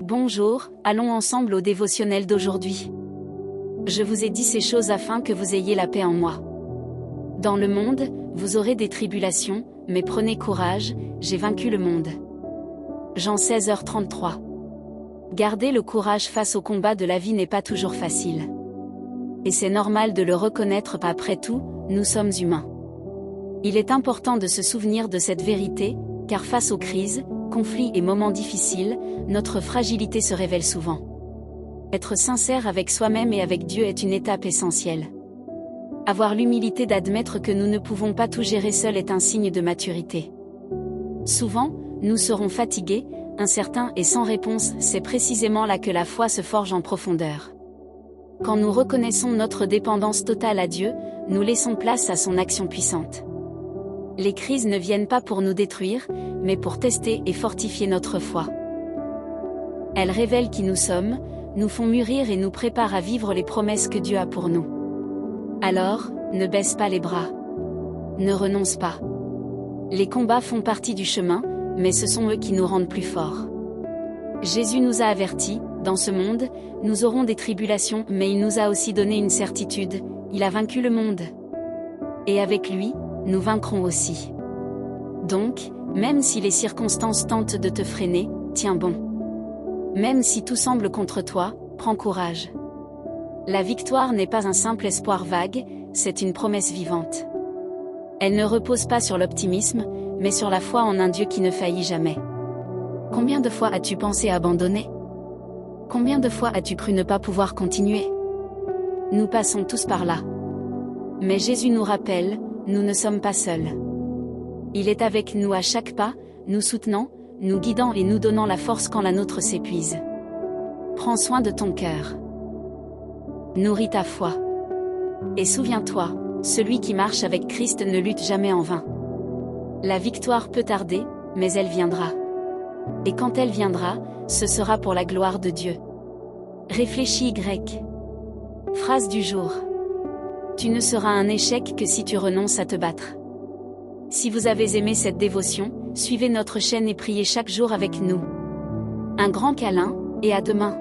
Bonjour, allons ensemble au dévotionnel d'aujourd'hui. Je vous ai dit ces choses afin que vous ayez la paix en moi. Dans le monde, vous aurez des tribulations, mais prenez courage, j'ai vaincu le monde. Jean 16h33. Garder le courage face au combat de la vie n'est pas toujours facile. Et c'est normal de le reconnaître, après tout, nous sommes humains. Il est important de se souvenir de cette vérité, car face aux crises, conflits et moments difficiles, notre fragilité se révèle souvent. Être sincère avec soi-même et avec Dieu est une étape essentielle. Avoir l'humilité d'admettre que nous ne pouvons pas tout gérer seuls est un signe de maturité. Souvent, nous serons fatigués, incertains et sans réponse, c'est précisément là que la foi se forge en profondeur. Quand nous reconnaissons notre dépendance totale à Dieu, nous laissons place à son action puissante. Les crises ne viennent pas pour nous détruire, mais pour tester et fortifier notre foi. Elles révèlent qui nous sommes, nous font mûrir et nous préparent à vivre les promesses que Dieu a pour nous. Alors, ne baisse pas les bras. Ne renonce pas. Les combats font partie du chemin, mais ce sont eux qui nous rendent plus forts. Jésus nous a avertis, dans ce monde, nous aurons des tribulations, mais il nous a aussi donné une certitude, il a vaincu le monde. Et avec lui, nous vaincrons aussi. Donc, même si les circonstances tentent de te freiner, tiens bon. Même si tout semble contre toi, prends courage. La victoire n'est pas un simple espoir vague, c'est une promesse vivante. Elle ne repose pas sur l'optimisme, mais sur la foi en un Dieu qui ne faillit jamais. Combien de fois as-tu pensé abandonner? Combien de fois as-tu cru ne pas pouvoir continuer? Nous passons tous par là. Mais Jésus nous rappelle, nous ne sommes pas seuls. Il est avec nous à chaque pas, nous soutenant, nous guidant et nous donnant la force quand la nôtre s'épuise. Prends soin de ton cœur. Nourris ta foi. Et souviens-toi, celui qui marche avec Christ ne lutte jamais en vain. La victoire peut tarder, mais elle viendra. Et quand elle viendra, ce sera pour la gloire de Dieu. Réfléchis Y. Phrase du jour. Tu ne seras un échec que si tu renonces à te battre. Si vous avez aimé cette dévotion, suivez notre chaîne et priez chaque jour avec nous. Un grand câlin, et à demain.